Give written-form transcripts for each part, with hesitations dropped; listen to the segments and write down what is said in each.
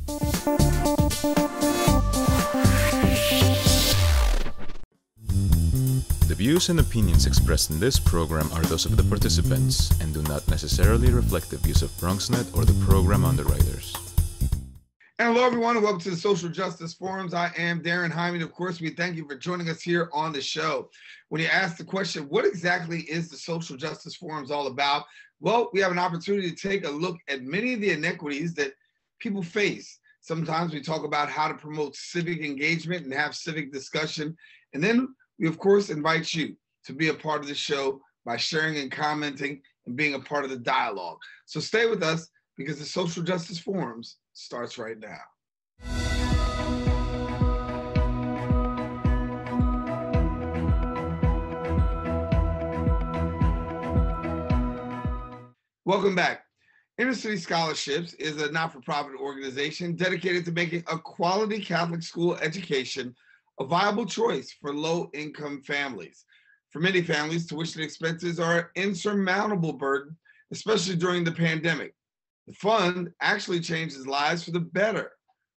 The views and opinions expressed in this program are those of the participants and do not necessarily reflect the views of BronxNet or the program underwriters. And hello, everyone, and welcome to the Social Justice Forums. I am Daren, Jaime, and of course, we thank you for joining us here on the show. When you ask the question, what exactly is the Social Justice Forums all about? Well, we have an opportunity to take a look at many of the inequities that people face. Sometimes we talk about how to promote civic engagement and have civic discussion. And then we, of course, invite you to be a part of the show by sharing and commenting and being a part of the dialogue. So stay with us because the Social Justice Forums starts right now. Welcome back. Inner City Scholarships is a not-for-profit organization dedicated to making a quality Catholic school education a viable choice for low-income families. For many families, tuition expenses are an insurmountable burden, especially during the pandemic. The fund actually changes lives for the better,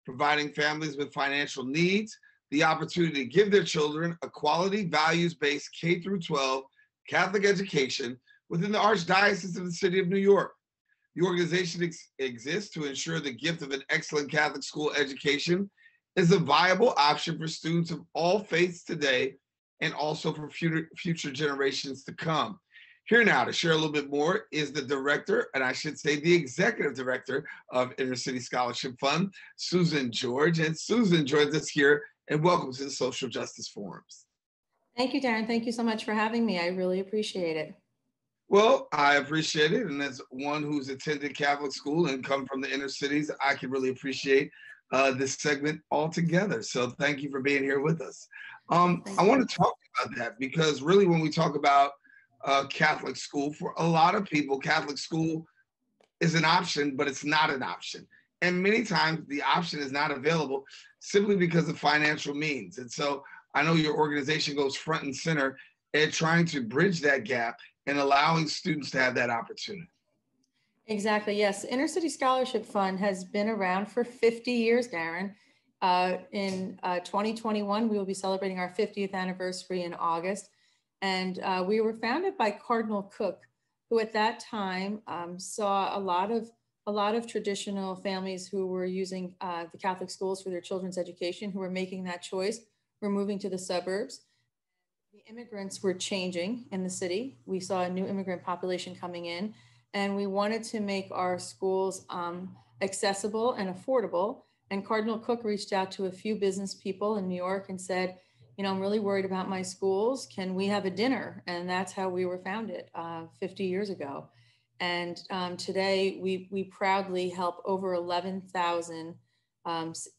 providing families with financial needs the opportunity to give their children a quality, values-based K-12 Catholic education within the Archdiocese of the City of New York. The organization exists to ensure the gift of an excellent Catholic school education is a viable option for students of all faiths today and also for future generations to come. Here now to share a little bit more is the director, and I should say the executive director of Inner City Scholarship Fund, Susan George. And Susan joins us here, and welcome to the Social Justice Forums. Thank you, Daren. Thank you so much for having me. I really appreciate it. Well, I appreciate it. And as one who's attended Catholic school and come from the inner cities, I can really appreciate this segment altogether. So thank you for being here with us. I want to talk about that because really when we talk about Catholic school, for a lot of people, Catholic school is an option, but it's not an option. And many times the option is not available simply because of financial means. And so I know your organization goes front and center at trying to bridge that gap and allowing students to have that opportunity. Exactly, yes. Inner City Scholarship Fund has been around for 50 years, Daren. In 2021, we will be celebrating our 50th anniversary in August. And we were founded by Cardinal Cook, who at that time saw a lot of traditional families who were using the Catholic schools for their children's education, who were making that choice, were moving to the suburbs. The immigrants were changing in the city. We saw a new immigrant population coming in, and we wanted to make our schools accessible and affordable. And Cardinal Cook reached out to a few business people in New York and said, you know, I'm really worried about my schools. Can we have a dinner? And that's how we were founded 50 years ago. And today we proudly help over 11,000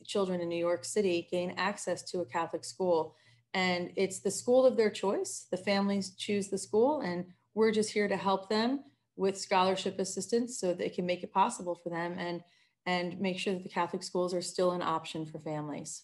children in New York City gain access to a Catholic school. And it's the school of their choice. The families choose the school, and we're just here to help them with scholarship assistance so they can make it possible for them and make sure that the Catholic schools are still an option for families.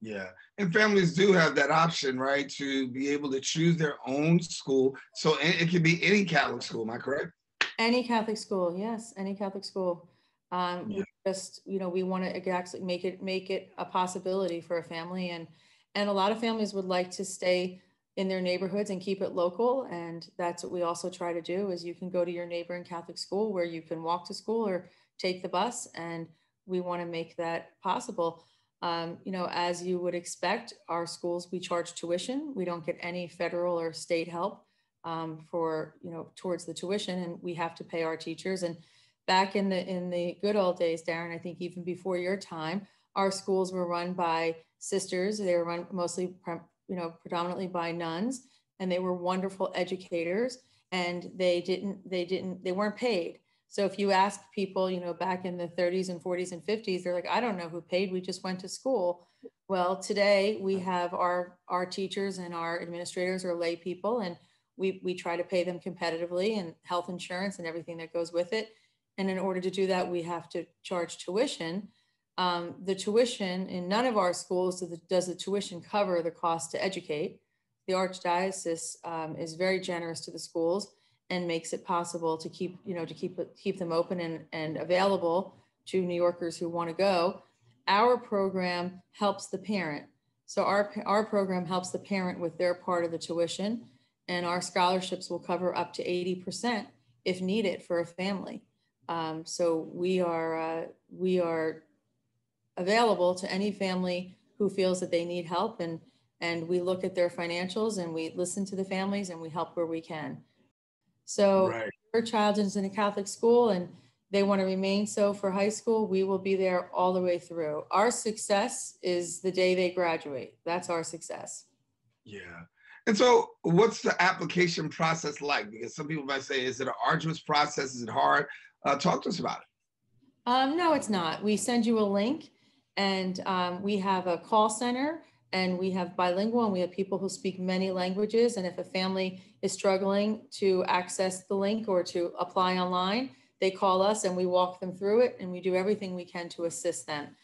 Yeah, and families do have that option, right, to be able to choose their own school. So it can be any Catholic school, am I correct? Any Catholic school, yes, any Catholic school. We just, you know, we want to actually make it a possibility for a family, and a lot of families would like to stay in their neighborhoods and keep it local. And that's what we also try to do is you can go to your neighboring Catholic school where you can walk to school or take the bus. And we want to make that possible. You know, as you would expect, our schools, we charge tuition. We don't get any federal or state help for, you know, towards the tuition, and we have to pay our teachers. And back in the good old days, Daren, I think even before your time, our schools were run by sisters. They were run mostly, you know, predominantly by nuns, and they were wonderful educators, and they weren't paid. So if you ask people, you know, back in the 30s and 40s and 50s, they're like, I don't know who paid, we just went to school. Well, today we have our teachers and our administrators are lay people, and we try to pay them competitively, and health insurance and everything that goes with it. And in order to do that, we have to charge tuition. The tuition in none of our schools does the tuition cover the cost to educate. The Archdiocese is very generous to the schools and makes it possible to keep them open and available to New Yorkers who want to go. our program helps the parent. So our program helps the parent with their part of the tuition, and our scholarships will cover up to 80% if needed for a family. So we are available to any family who feels that they need help, and we look at their financials and we listen to the families and we help where we can. So Right. if your child is in a Catholic school and they want to remain so for high school, we will be there all the way through. Our success is the day they graduate. That's our success. Yeah. And so what's the application process like? Because some people might say, is it an arduous process? Is it hard? Talk to us about it. No, it's not. We send you a link, and we have a call center, and we have bilingual, and we have people who speak many languages. And if a family is struggling to access the link or to apply online, they call us and we walk them through it, and we do everything we can to assist them.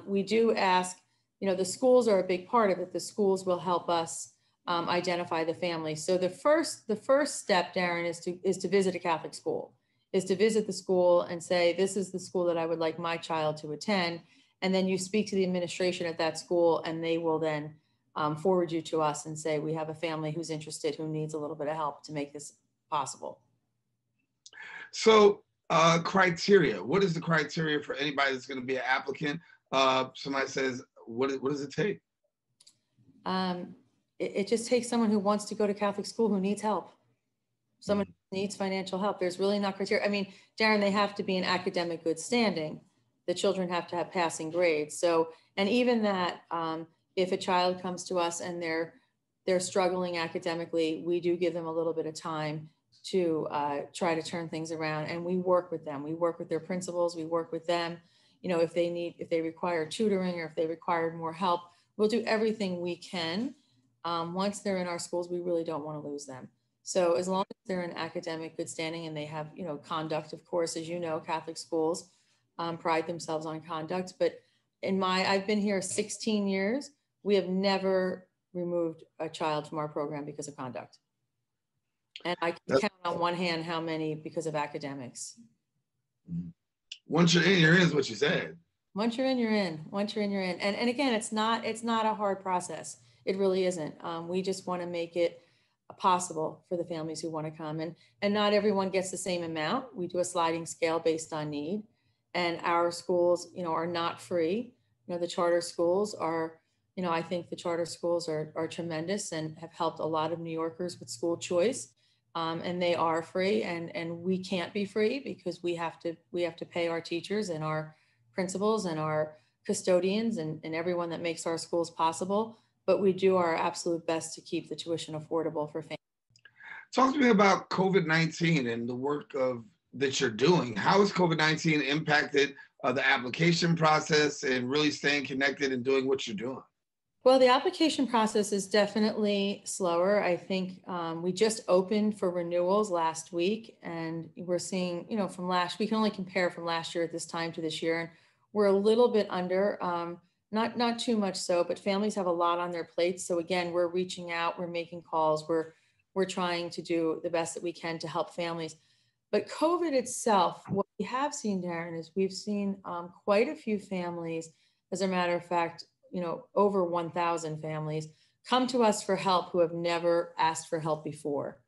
We do ask, the schools are a big part of it. The schools will help us identify the family. So the first step, Daren, is to visit a Catholic school, is to visit the school and say, this is the school that I would like my child to attend. And then you speak to the administration at that school, and they will then forward you to us and say, we have a family who's interested, who needs a little bit of help to make this possible. So criteria, what is the criteria for anybody that's going to be an applicant? Somebody says, what does it take? It just takes someone who wants to go to Catholic school, who needs help. Someone who needs financial help. There's really not criteria. I mean, Daren, they have to be in academic good standing. The children have to have passing grades. So, and even that, if a child comes to us and they're struggling academically, we do give them a little bit of time to try to turn things around, and we work with them. We work with their principals. We work with them. If they require tutoring or if they require more help, we'll do everything we can. Once they're in our schools, we really don't want to lose them. So as long as they're in academic good standing and they have, conduct, of course, as you know, Catholic schools pride themselves on conduct. But I've been here 16 years. We have never removed a child from our program because of conduct. And I can count on one hand how many because of academics. Once you're in, you're in is what you said. Once you're in, you're in. Once you're in, you're in. And again, it's not a hard process. It really isn't. We just want to make it possible for the families who want to come. And not everyone gets the same amount. We do a sliding scale based on need. And our schools, are not free. The charter schools are, I think the charter schools are tremendous and have helped a lot of New Yorkers with school choice. And they are free, and we can't be free because we have to pay our teachers and our principals and our custodians and everyone that makes our schools possible. But we do our absolute best to keep the tuition affordable for families. Talk to me about COVID-19 and the work that you're doing. How has COVID-19 impacted the application process and really staying connected and doing what you're doing? Well, the application process is definitely slower. I think we just opened for renewals last week, and we're seeing, we can only compare from last year at this time to this year, and we're a little bit under, not too much so, but families have a lot on their plates. So again, we're reaching out, we're making calls, we're trying to do the best that we can to help families. But COVID itself, what we have seen, Daren, is we've seen quite a few families, as a matter of fact, over 1,000 families come to us for help who have never asked for help before.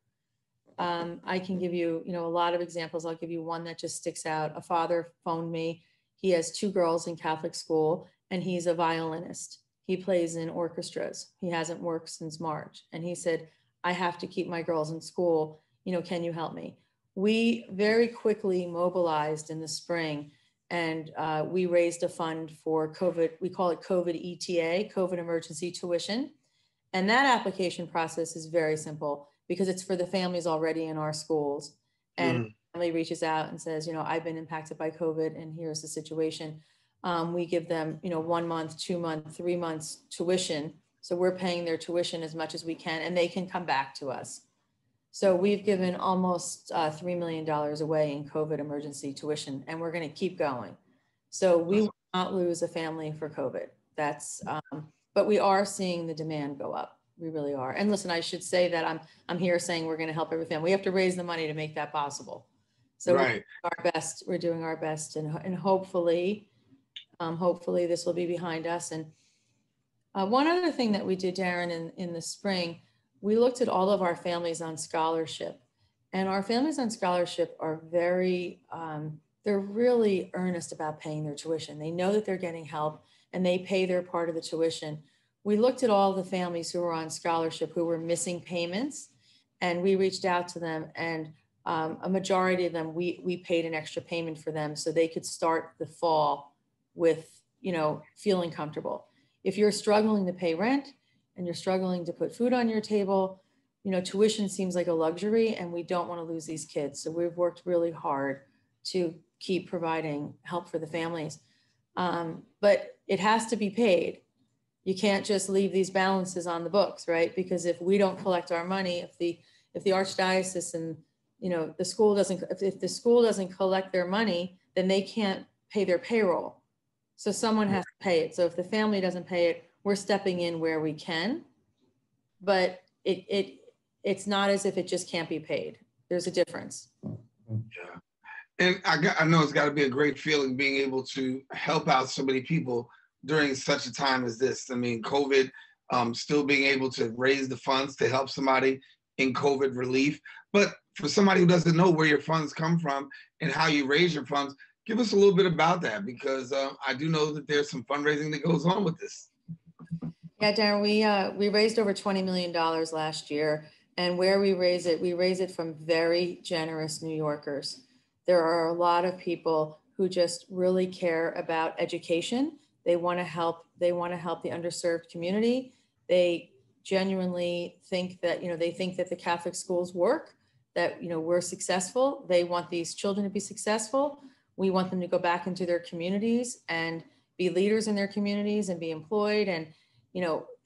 I can give you, a lot of examples. I'll give you one that just sticks out. A father phoned me. He has 2 girls in Catholic school, and he's a violinist. He plays in orchestras. He hasn't worked since March. And he said, I have to keep my girls in school. Can you help me? We very quickly mobilized in the spring, and we raised a fund for COVID. We call it COVID ETA, COVID emergency tuition. And that application process is very simple because it's for the families already in our schools. And family reaches out and says, I've been impacted by COVID and here's the situation. We give them, 1 month, 2 month, 3 months tuition. So we're paying their tuition as much as we can, and they can come back to us. So we've given almost $3 million away in COVID emergency tuition, and we're going to keep going. So we will not lose a family for COVID. But we are seeing the demand go up. We really are. And listen, I should say that I'm here saying we're going to help every family. We have to raise the money to make that possible. So right. We're doing our best, and hopefully Hopefully this will be behind us. And one other thing that we did, Daren, in the spring, we looked at all of our families on scholarship. And our families on scholarship are very, they're really earnest about paying their tuition. They know that they're getting help and they pay their part of the tuition. We looked at all the families who were on scholarship who were missing payments, and we reached out to them, and a majority of them, we paid an extra payment for them so they could start the fall with, feeling comfortable. If you're struggling to pay rent and you're struggling to put food on your table, tuition seems like a luxury, and we don't want to lose these kids. So we've worked really hard to keep providing help for the families. But it has to be paid. You can't just leave these balances on the books, right? Because if we don't collect our money, if the archdiocese and the school doesn't, if the school doesn't collect their money, then they can't pay their payroll. So someone has to pay it. So if the family doesn't pay it, we're stepping in where we can, but it's not as if it just can't be paid. There's a difference. Yeah. And I know it's got to be a great feeling being able to help out so many people during such a time as this. I mean, COVID, still being able to raise the funds to help somebody in COVID relief. But for somebody who doesn't know where your funds come from and how you raise your funds, give us a little bit about that, because I do know that there's some fundraising that goes on with this. Yeah, Daren, we raised over $20 million last year. And where we raise it from very generous New Yorkers. There are a lot of people who just really care about education. They want to help. They want to help the underserved community. They genuinely think that, they think that the Catholic schools work, that, we're successful. They want these children to be successful. We want them to go back into their communities and be leaders in their communities and be employed. And,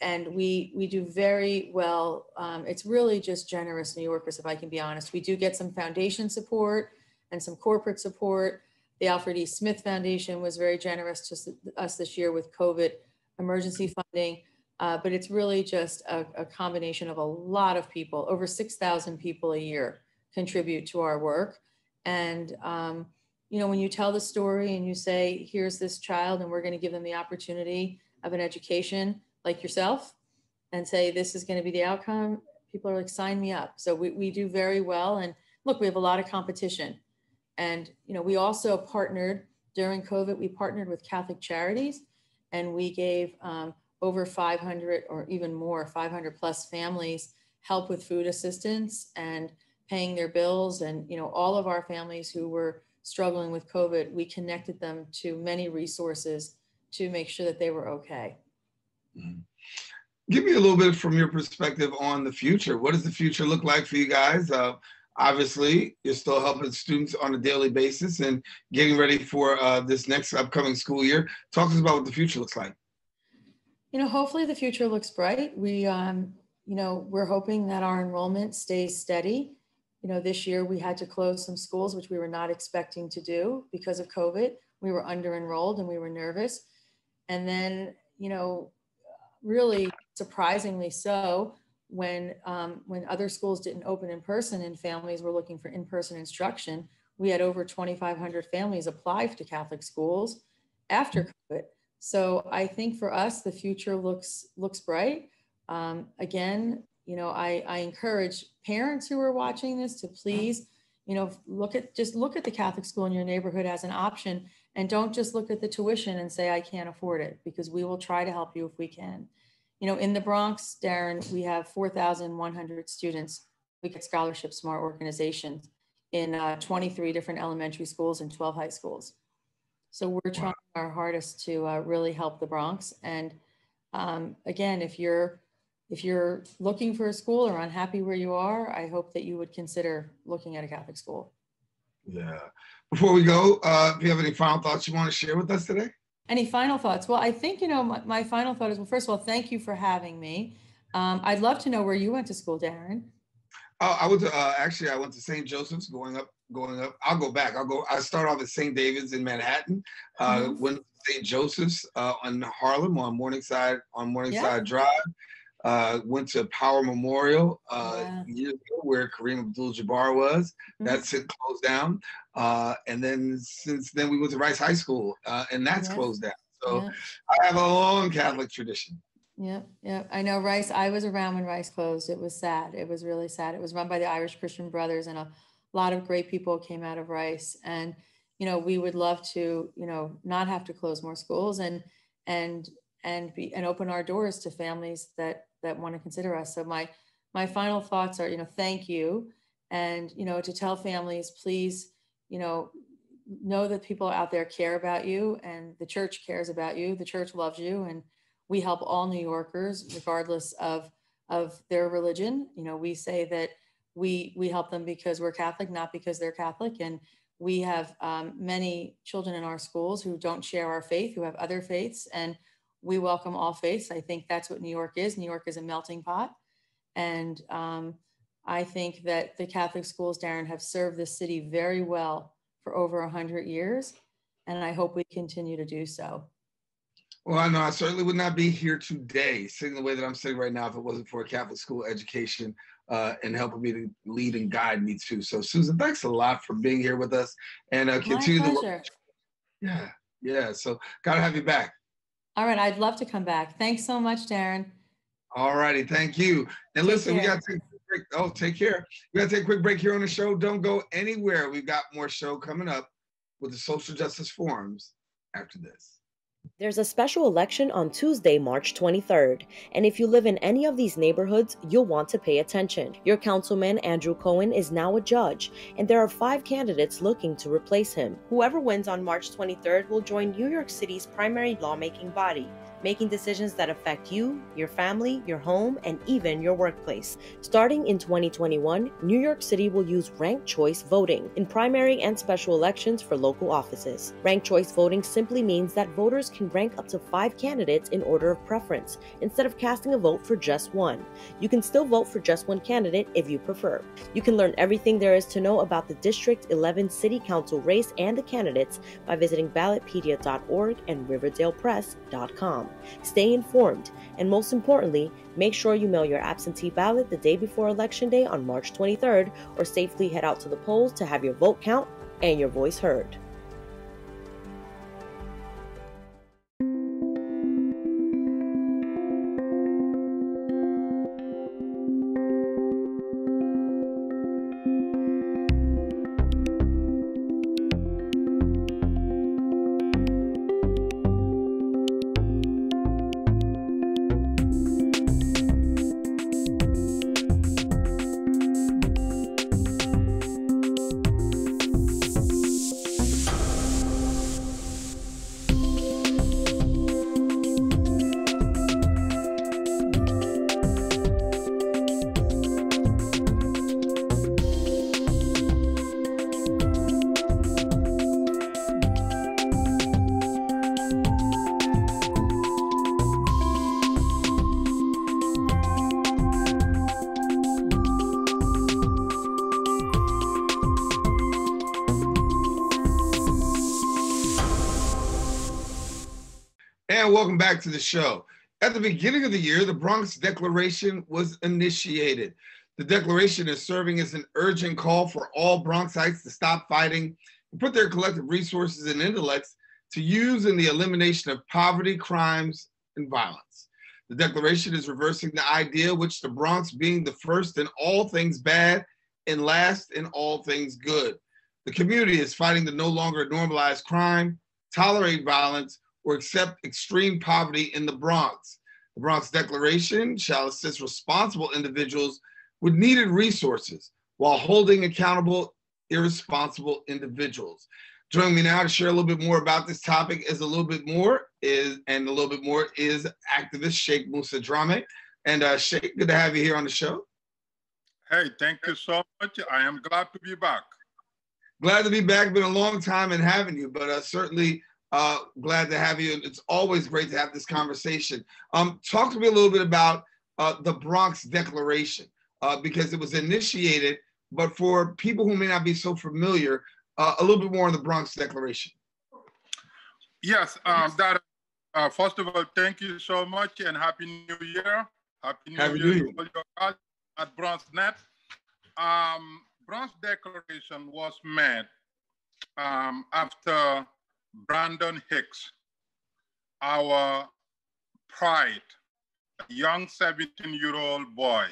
and we do very well. It's really just generous New Yorkers, if I can be honest. We do get some foundation support and some corporate support. The Alfred E. Smith Foundation was very generous to us this year with COVID emergency funding. But it's really just a combination of a lot of people. Over 6,000 people a year contribute to our work. And, when you tell the story and you say, here's this child and we're going to give them the opportunity of an education like yourself, and say, this is going to be the outcome, people are like, sign me up. So we do very well. And look, we have a lot of competition. And, we also partnered during COVID, we partnered with Catholic Charities, and we gave over 500 or even more, 500 plus families help with food assistance and paying their bills. And, all of our families who were struggling with COVID, we connected them to many resources to make sure that they were okay. Mm-hmm. Give me a little bit from your perspective on the future. What does the future look like for you guys? Obviously, you're still helping students on a daily basis and getting ready for this next upcoming school year. Talk to us about what the future looks like. Hopefully the future looks bright. We're hoping that our enrollment stays steady. This year we had to close some schools, which we were not expecting to do because of COVID. We were under enrolled and we were nervous. And then, really surprisingly so, when other schools didn't open in person and families were looking for in-person instruction, we had over 2,500 families apply to Catholic schools after COVID. So I think for us, the future looks bright. Again, I encourage parents who are watching this to please, look at the Catholic school in your neighborhood as an option, and don't just look at the tuition and say, I can't afford it, because we will try to help you if we can. In the Bronx, Daren, we have 4,100 students. We get scholarships from our organizations in 23 different elementary schools and 12 high schools. So we're trying our hardest to really help the Bronx. And again, if you're looking for a school or unhappy where you are, I hope that you would consider looking at a Catholic school. Yeah. Before we go, if you have any final thoughts you want to share with us today? Any final thoughts? Well, I think, my final thought is, well, first of all, thank you for having me. I'd love to know where you went to school, Daren. I went to, actually, I went to St. Joseph's going up. I'll go back. I start off at St. David's in Manhattan, went to St. Joseph's on Harlem on Morningside Drive. Went to Power Memorial years ago, where Kareem Abdul-Jabbar was. That's closed down. And then since then we went to Rice High School, and that's closed down. So Yeah. I have a long Catholic tradition. Yeah, yeah. I know Rice. I was around when Rice closed. It was sad. It was really sad. It was run by the Irish Christian Brothers, and a lot of great people came out of Rice. And we would love to, not have to close more schools and open our doors to families that want to consider us. So my final thoughts are, thank you, and to tell families, please, know that people out there care about you, and the church cares about you. The church loves you, and we help all New Yorkers, regardless of their religion. We say that we help them because we're Catholic, not because they're Catholic. And we have many children in our schools who don't share our faith, who have other faiths, and we welcome all faiths. I think that's what New York is. New York is a melting pot. And I think that the Catholic schools, Daren, have served this city very well for over 100 years. And I hope we continue to do so. Well, I know I certainly would not be here today sitting the way that I'm sitting right now if it wasn't for a Catholic school education and helping me to lead and guide me too. So Susan, thanks a lot for being here with us and continue My pleasure. Yeah. So gotta have you back. All right, I'd love to come back. Thanks so much, Daren. All righty, thank you. And listen, we gotta take a quick break. Oh, take care. We gotta take a quick break here on the show. Don't go anywhere. We've got more show coming up with the social justice forums after this. There's a special election on Tuesday, March 23rd, and if you live in any of these neighborhoods, you'll want to pay attention. Your councilman, Andrew Cohen, is now a judge, and there are 5 candidates looking to replace him. Whoever wins on March 23rd will join New York City's primary lawmaking body, making decisions that affect you, your family, your home, and even your workplace. Starting in 2021, New York City will use ranked choice voting in primary and special elections for local offices. Ranked choice voting simply means that voters can rank up to 5 candidates in order of preference, instead of casting a vote for just one. You can still vote for just one candidate if you prefer. You can learn everything there is to know about the District 11 City Council race and the candidates by visiting ballotpedia.org and riverdalepress.com. Stay informed, and most importantly, make sure you mail your absentee ballot the day before Election Day on March 23rd, or safely head out to the polls to have your vote count and your voice heard. And welcome back to the show. At the beginning of the year, the Bronx Declaration was initiated. The declaration is serving as an urgent call for all Bronxites to stop fighting and put their collective resources and intellects to use in the elimination of poverty, crimes, and violence. The declaration is reversing the idea which the Bronx being the first in all things bad and last in all things good. The community is fighting to no longer normalize crime, tolerate violence, or accept extreme poverty in the Bronx. The Bronx Declaration shall assist responsible individuals with needed resources while holding accountable irresponsible individuals. Joining me now to share a little bit more about this topic is activist Sheikh Musa Drammeh. And Sheikh, good to have you here on the show. Hey, thank you so much. I am glad to be back. Glad to be back. Been a long time in having you, but certainly glad to have you. It's always great to have this conversation. Talk to me a little bit about the Bronx Declaration, because it was initiated, but for people who may not be so familiar, a little bit more on the Bronx Declaration. Yes, first of all, thank you so much and Happy New Year. Happy New Year to all your guys at BronxNet. Bronx Declaration was made after Brandon Hicks our pride, a young 17-year-old boy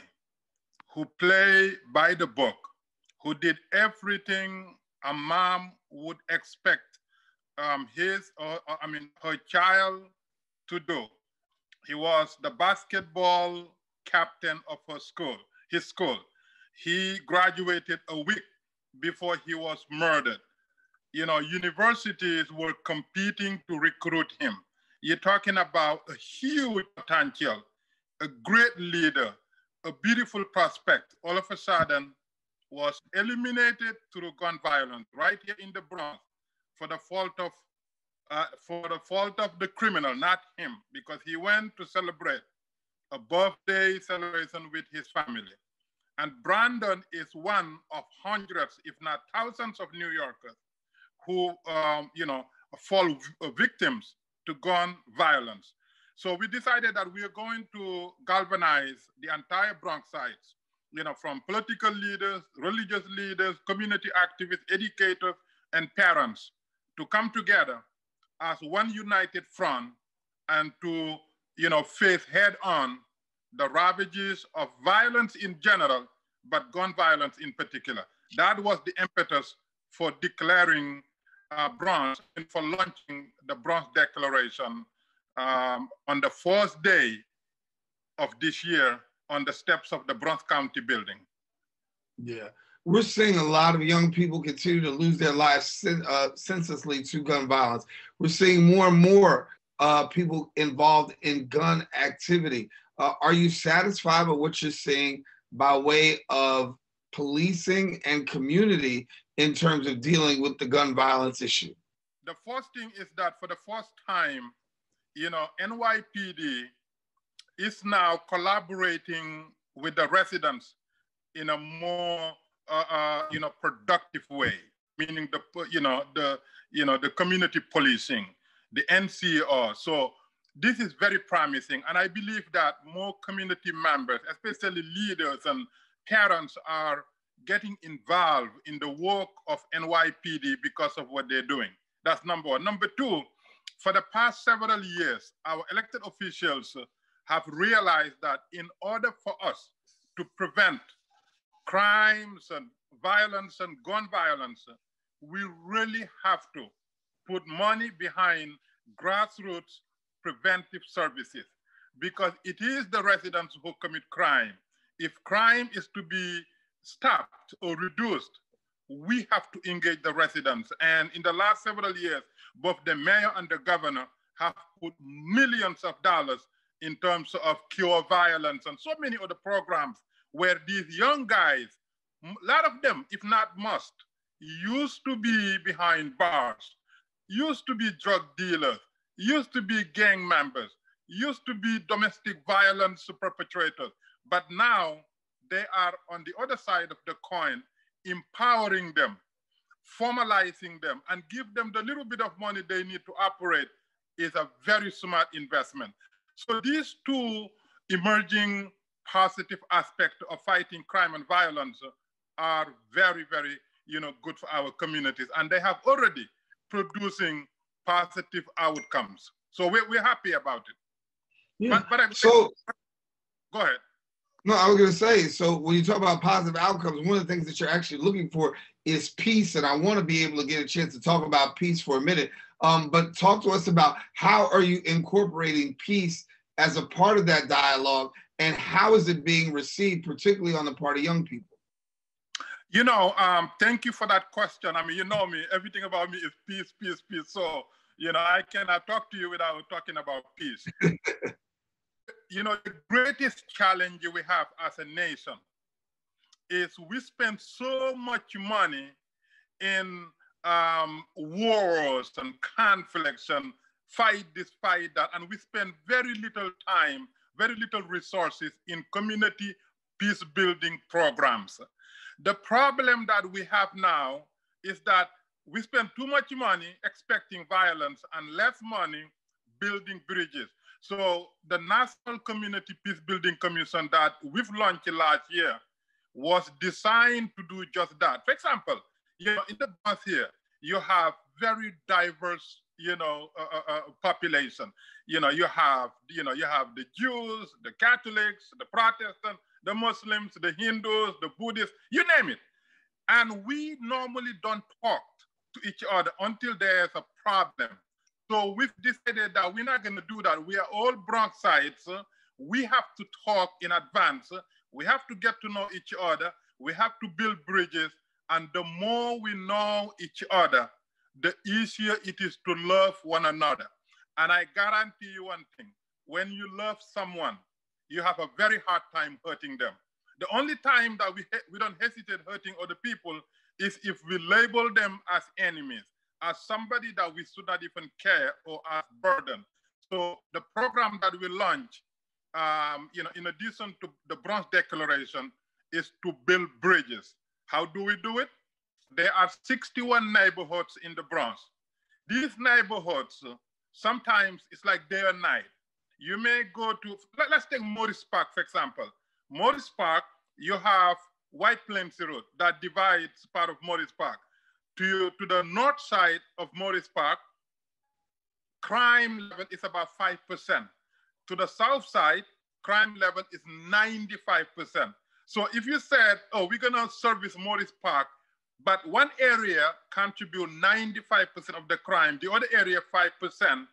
who played by the book, who did everything a mom would expect her child to do. He was the basketball captain of his school. He graduated a week before he was murdered. You know, universities were competing to recruit him. You're talking about a huge potential, a great leader, a beautiful prospect. All of a sudden was eliminated through gun violence right here in the Bronx for the fault of the criminal, not him, because he went to celebrate a birthday celebration with his family. And Brandon is one of hundreds, if not thousands of New Yorkers who, fall victims to gun violence. So we decided that we are going to galvanize the entire Bronx sides, from political leaders, religious leaders, community activists, educators, and parents to come together as one united front and to, face head on the ravages of violence in general, but gun violence in particular. That was the impetus for declaring Bronx and for launching the Bronx Declaration on the first day of this year on the steps of the Bronx County building. Yeah, we're seeing a lot of young people continue to lose their lives senselessly to gun violence. We're seeing more and more people involved in gun activity. Are you satisfied with what you're seeing by way of policing and community in terms of dealing with the gun violence issue? The first thing is that for the first time, NYPD is now collaborating with the residents in a more, productive way, meaning the community policing, the NCO. So this is very promising. And I believe that more community members, especially leaders and parents, are getting involved in the work of NYPD because of what they're doing. That's number one. Number two, for the past several years, our elected officials have realized that in order for us to prevent crimes and violence and gun violence, we really have to put money behind grassroots preventive services, because it is the residents who commit crime. If crime is to be stopped or reduced, we have to engage the residents. And in the last several years, both the mayor and the governor have put millions of dollars in terms of cure violence and so many other programs where these young guys, a lot of them, if not most, used to be behind bars, used to be drug dealers, used to be gang members, used to be domestic violence perpetrators. But now they are on the other side of the coin, empowering them, formalizing them, and give them the little bit of money they need to operate is a very smart investment. So these two emerging positive aspects of fighting crime and violence are very, very, good for our communities. And they have already producing positive outcomes. So we're happy about it. Yeah. Go ahead. No, I was going to say, so when you talk about positive outcomes, one of the things that you're actually looking for is peace. And I want to be able to get a chance to talk about peace for a minute. But talk to us about how are you incorporating peace as a part of that dialogue, and how is it being received, particularly on the part of young people? Thank you for that question. I mean, you know me, everything about me is peace, peace, peace. So, I cannot talk to you without talking about peace. The greatest challenge we have as a nation is we spend so much money in wars and conflicts and fight this, fight that, and we spend very little time, very little resources in community peace-building programs. The problem that we have now is that we spend too much money expecting violence and less money building bridges. So the National Community Peacebuilding Commission that we've launched last year was designed to do just that. For example, in the Bronx here, you have very diverse population. You have the Jews, the Catholics, the Protestants, the Muslims, the Hindus, the Buddhists, you name it. And we normally don't talk to each other until there's a problem. So we've decided that we're not going to do that. We are all Bronxites. We have to talk in advance. We have to get to know each other. We have to build bridges. And the more we know each other, the easier it is to love one another. And I guarantee you one thing, when you love someone, you have a very hard time hurting them. The only time that we don't hesitate hurting other people is if we label them as enemies, as somebody that we should not even care or as burden. So the program that we launch, in addition to the Bronx Declaration, is to build bridges. How do we do it? There are 61 neighborhoods in the Bronx. These neighborhoods, sometimes it's like day or night. You may go to, let's take Morris Park, for example. Morris Park, you have White Plains Road that divides part of Morris Park. To the north side of Morris Park, crime level is about 5%. To the south side, crime level is 95%. So if you said, oh, we're gonna service Morris Park, but one area contribute 95% of the crime, the other area 5%,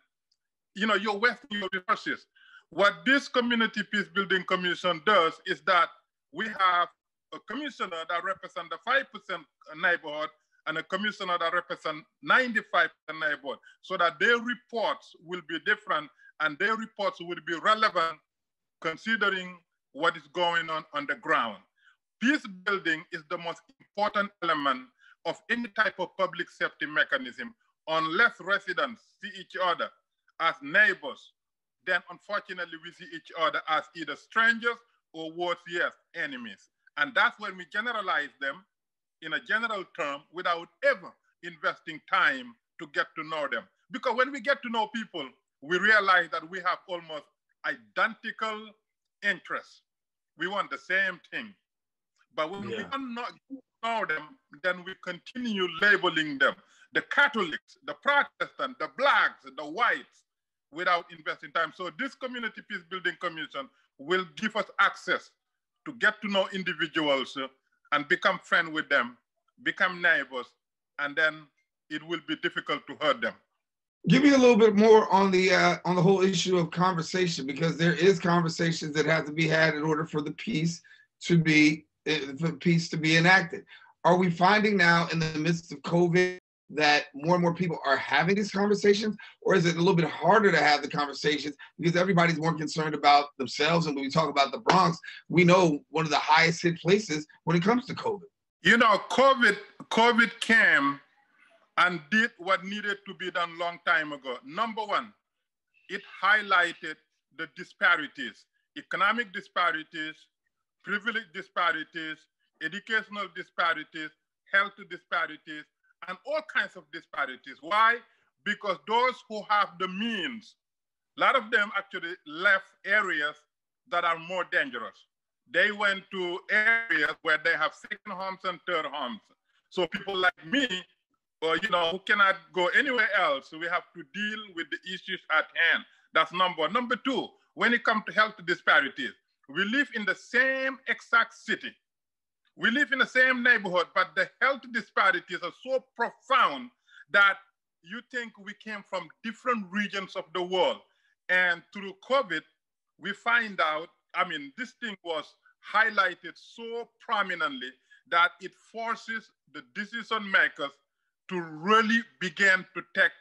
you're wasting your resources. What this Community Peace Building Commission does is that we have a commissioner that represents the 5% neighborhood and a commissioner that represents 95% neighborhood, so that their reports will be different and their reports will be relevant considering what is going on the ground. Peace building is the most important element of any type of public safety mechanism. Unless residents see each other as neighbors, then unfortunately we see each other as either strangers or worse yet, enemies. And that's when we generalize them in a general term without ever investing time to get to know them. Because when we get to know people, we realize that we have almost identical interests. We want the same thing. But when we don't know them, then we continue labeling them. The Catholics, the Protestants, the Blacks, the whites, without investing time. So this Community Peace Building Commission will give us access to get to know individuals and become friends with them, become neighbors, and then it will be difficult to hurt them. Give me a little bit more on the whole issue of conversation, because there is conversations that have to be had in order for the peace to be enacted. Are we finding now in the midst of COVID that more and more people are having these conversations, or is it a little bit harder to have the conversations because everybody's more concerned about themselves? And when we talk about the Bronx, we know one of the highest hit places when it comes to COVID. COVID came and did what needed to be done long time ago. Number one, it highlighted the disparities, economic disparities, privilege disparities, educational disparities, health disparities, and all kinds of disparities. Why? Because those who have the means, a lot of them actually left areas that are more dangerous. They went to areas where they have second homes and third homes. So people like me, who cannot go anywhere else, so we have to deal with the issues at hand. That's number one. Number two, when it comes to health disparities, we live in the same exact city. We live in the same neighborhood, but the health disparities are so profound that you think we came from different regions of the world. And through COVID, we find out, this thing was highlighted so prominently that it forces the decision makers to really begin to take,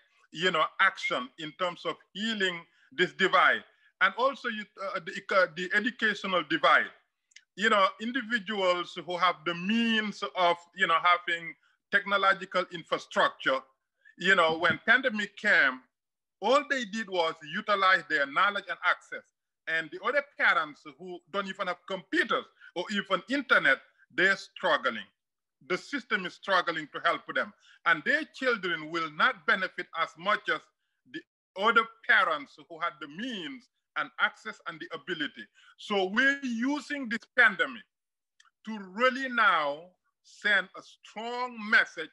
action in terms of healing this divide. And also the educational divide. Individuals who have the means of, having technological infrastructure, when pandemic came, all they did was utilize their knowledge and access. And the other parents who don't even have computers or even internet, they're struggling. The system is struggling to help them. And their children will not benefit as much as the other parents who had the means and access and the ability. So we're using this pandemic to really now send a strong message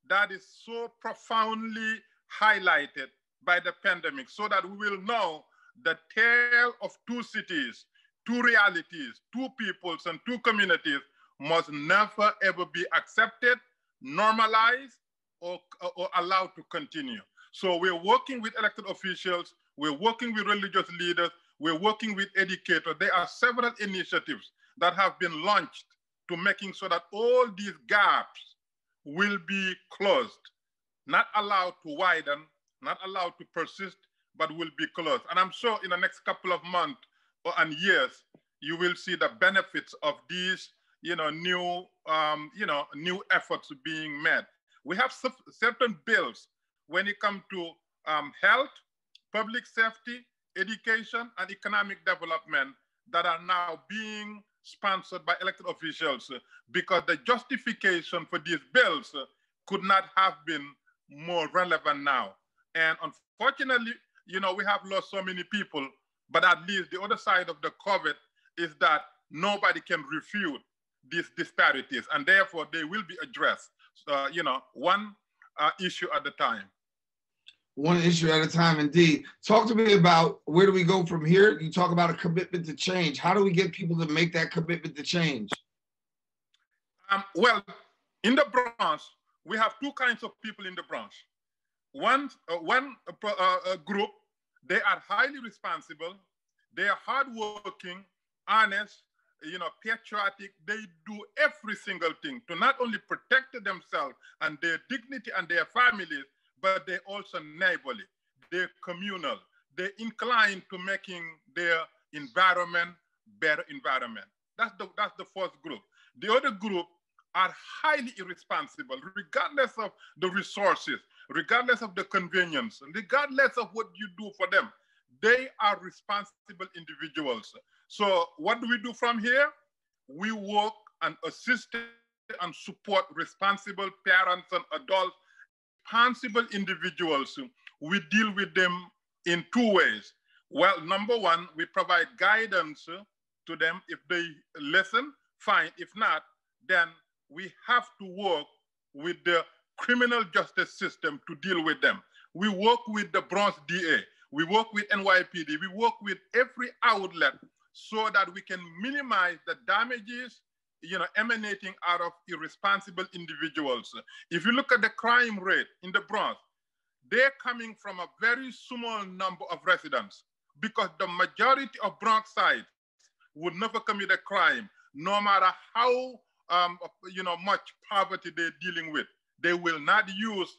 that is so profoundly highlighted by the pandemic so that we will know the tale of two cities, two realities, two peoples, and two communities must never ever be accepted, normalized, or allowed to continue. So we're working with elected officials, we're working with religious leaders, we're working with educators. There are several initiatives that have been launched to making sure that all these gaps will be closed, not allowed to widen, not allowed to persist, but will be closed. And I'm sure in the next couple of months and years, you will see the benefits of these, new efforts being made. We have certain bills when it comes to health, public safety, education, and economic development that are now being sponsored by elected officials because the justification for these bills could not have been more relevant now. And unfortunately, we have lost so many people, but at least the other side of the COVID is that nobody can refute these disparities, and therefore they will be addressed, one issue at a time. One issue at a time, indeed. Talk to me about where do we go from here? You talk about a commitment to change. How do we get people to make that commitment to change? Well, in the Bronx, we have two kinds of people in the Bronx. One group, they are highly responsible, they are hardworking, honest, patriotic. They do every single thing to not only protect themselves and their dignity and their families, but they're also neighborly, they're communal, they're inclined to making their environment better environment. That's the first group. The other group are highly irresponsible, regardless of the resources, regardless of the convenience, regardless of what you do for them. They are responsible individuals. So what do we do from here? We work and assist and support responsible parents and adults, responsible individuals. We deal with them in two ways. Well, number one, we provide guidance to them. If they listen, fine. If not, then we have to work with the criminal justice system to deal with them. We work with the Bronx DA. We work with NYPD. We work with every outlet so that we can minimize the damages, emanating out of irresponsible individuals. If you look at the crime rate in the Bronx, they're coming from a very small number of residents because the majority of Bronxites would never commit a crime, no matter how much poverty they're dealing with. They will not use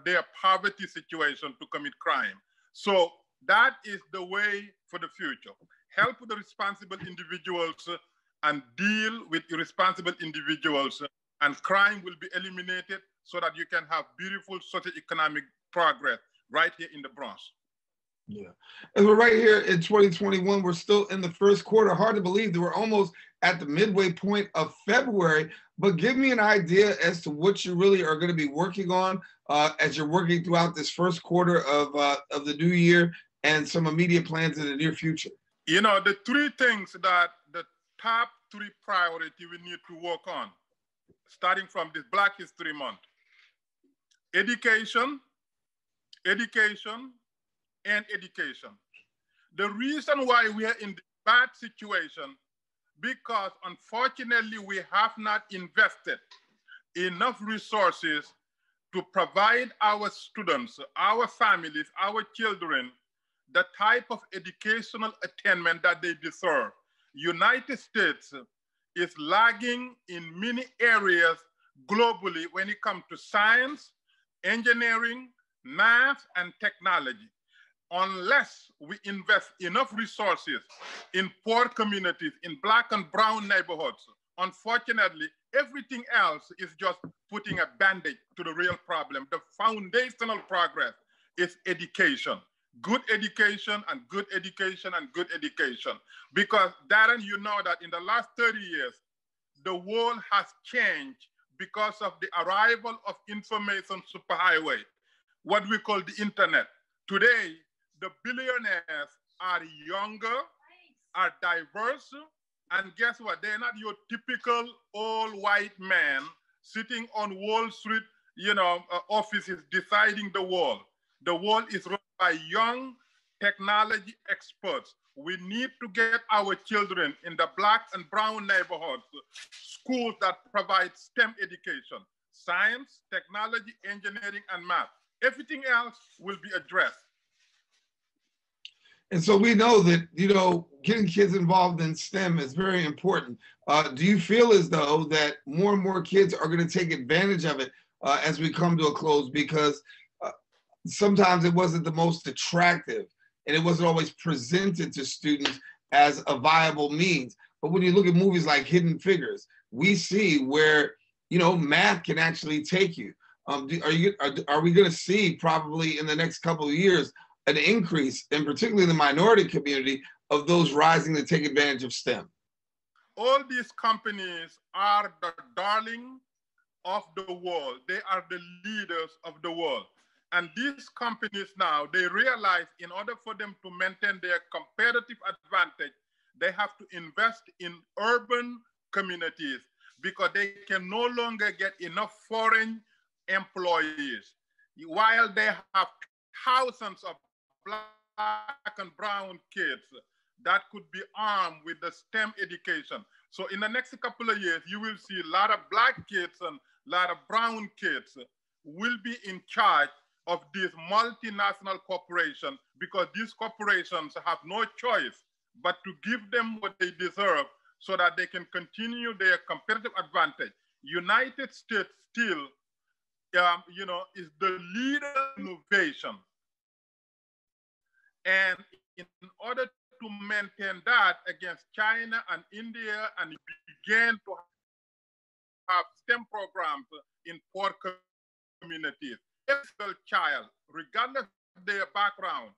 their poverty situation to commit crime. So that is the way for the future. Help the responsible individuals and deal with irresponsible individuals, and crime will be eliminated so that you can have beautiful socio-economic progress right here in the Bronx. Yeah. And we're right here in 2021. We're still in the first quarter. Hard to believe that we're almost at the midway point of February, but give me an idea as to what you really are going to be working on as you're working throughout this first quarter of the new year and some immediate plans in the near future. The three things that the top three priority we need to work on, starting from this Black History Month: education, education, and education. The reason why we are in this bad situation, because unfortunately we have not invested enough resources to provide our students, our families, our children, the type of educational attainment that they deserve. United States is lagging in many areas globally when it comes to science, engineering, math, and technology. Unless we invest enough resources in poor communities, in Black and brown neighborhoods, unfortunately, everything else is just putting a band-aid to the real problem. The foundational progress is education. Good education and good education and good education. Because, Daren, you know that in the last 30 years, the world has changed because of the arrival of information superhighway, what we call the internet. Today, the billionaires are younger, are diverse, and guess what? They're not your typical old white man sitting on Wall Street, offices deciding the world. The world is run by young technology experts. We need to get our children in the Black and brown neighborhoods, schools that provide STEM education, science, technology, engineering, and math. Everything else will be addressed. And so we know that, getting kids involved in STEM is very important. Do you feel as though that more and more kids are going to take advantage of it as we come to a close? Because sometimes it wasn't the most attractive and it wasn't always presented to students as a viable means. But when you look at movies like Hidden Figures, we see where, math can actually take you. Are we going to see probably in the next couple of years an increase, and particularly in the minority community, of those rising to take advantage of STEM? All these companies are the darling of the world. They are the leaders of the world. And these companies now, they realize in order for them to maintain their competitive advantage, they have to invest in urban communities because they can no longer get enough foreign employees. While they have thousands of Black and brown kids that could be armed with the STEM education. So in the next couple of years, you will see a lot of Black kids and a lot of brown kids will be in charge of these multinational corporations because these corporations have no choice but to give them what they deserve so that they can continue their competitive advantage. United States still, is the leader in innovation. And in order to maintain that against China and India, and began to have STEM programs in poor communities. Every single child, regardless of their background,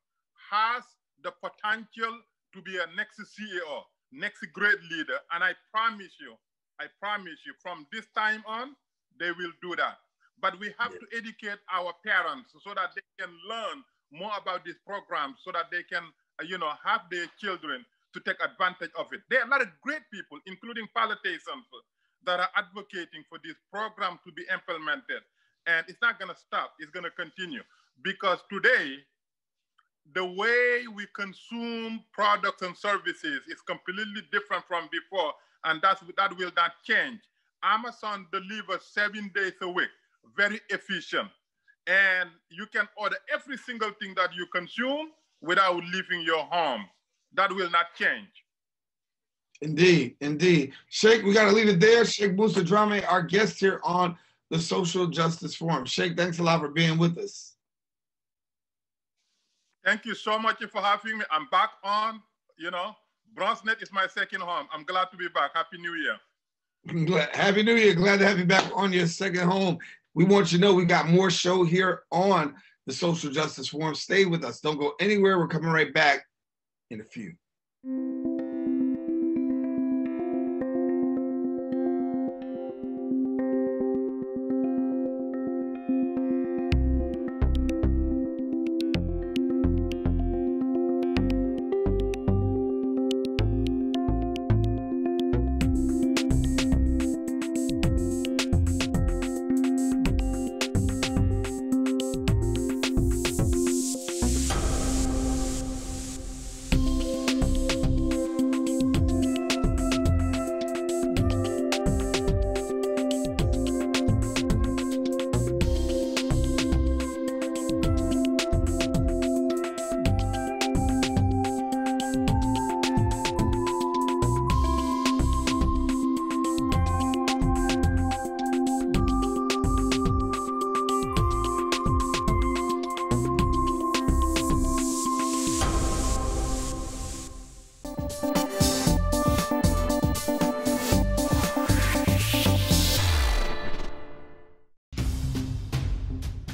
has the potential to be a next CEO, next great leader. And I promise you, from this time on, they will do that. But we have to educate our parents so that they can learn more about these programs so that they can, have their children to take advantage of it. There are a lot of great people, including politicians, that are advocating for this program to be implemented. And it's not going to stop. It's going to continue. Because today, the way we consume products and services is completely different from before. And that will not change. Amazon delivers 7 days a week, very efficient. And you can order every single thing that you consume without leaving your home. That will not change. Indeed, indeed. Sheikh, we got to leave it there. Sheikh Musa Drammeh, our guest here on the Social Justice Forum. Sheikh, thanks a lot for being with us. Thank you so much for having me. I'm back on, BronxNet is my second home. I'm glad to be back. Happy New Year. Happy New Year. Glad to have you back on your second home. We want you to know we got more show here on the Social Justice Forum. Stay with us. Don't go anywhere. We're coming right back in a few.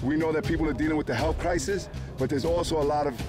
We know that people are dealing with the health crisis, but there's also a lot of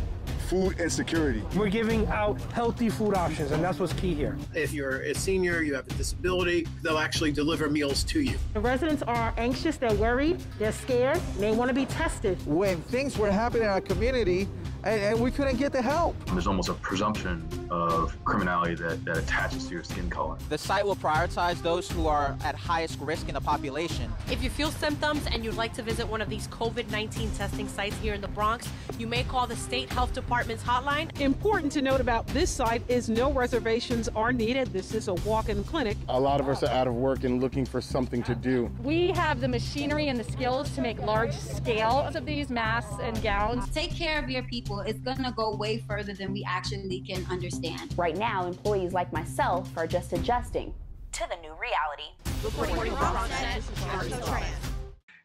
food insecurity. We're giving out healthy food options, and that's what's key here. If you're a senior, you have a disability, they'll actually deliver meals to you. The residents are anxious, they're worried, they're scared, they want to be tested. When things were happening in our community, and we couldn't get the help. There's almost a presumption of criminality that attaches to your skin color. The site will prioritize those who are at highest risk in the population. If you feel symptoms and you'd like to visit one of these COVID-19 testing sites here in the Bronx, you may call the State Health Department's hotline. Important to note about this site is no reservations are needed. This is a walk-in clinic. A lot of us are out of work and looking for something to do. We have the machinery and the skills to make large scale of these masks and gowns. Take care of your people. It's going to go way further than we actually can understand. Right now, employees like myself are just adjusting to the new reality.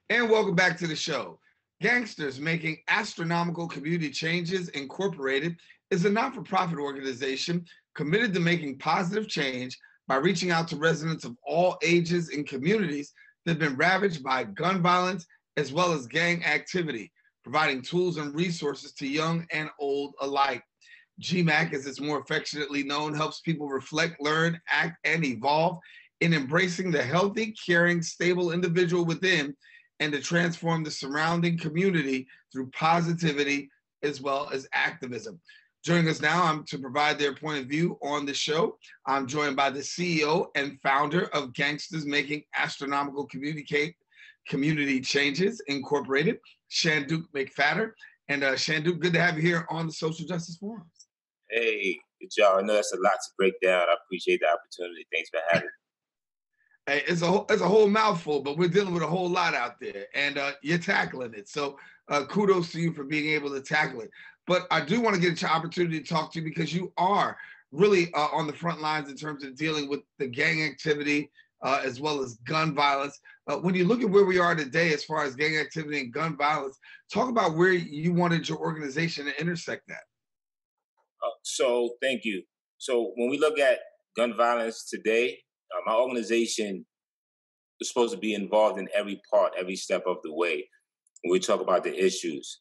And welcome back to the show. Gangstas Making Astronomical Community Changes Incorporated is a not-for-profit organization committed to making positive change by reaching out to residents of all ages in communities that have been ravaged by gun violence as well as gang activity, providing tools and resources to young and old alike. G-MACC, as it's more affectionately known, helps people reflect, learn, act, and evolve in embracing the healthy, caring, stable individual within and to transform the surrounding community through positivity as well as activism. Joining us now to provide their point of view on the show, I'm joined by the CEO and founder of Gangstas Making Astronomical Community Changes Incorporated, Shanduke McPhatter. And Shanduke, good to have you here on the Social Justice Forums. Hey, good job. I know that's a lot to break down. I appreciate the opportunity. Thanks for having me. Hey, it's a whole mouthful, but we're dealing with a whole lot out there, and you're tackling it. So kudos to you for being able to tackle it. But I do want to get an opportunity to talk to you because you are really on the front lines in terms of dealing with the gang activity as well as gun violence. When you look at where we are today as far as gang activity and gun violence, talk about where you wanted your organization to intersect that. So thank you. So when we look at gun violence today, my organization is supposed to be involved in every part, every step of the way when we talk about the issues.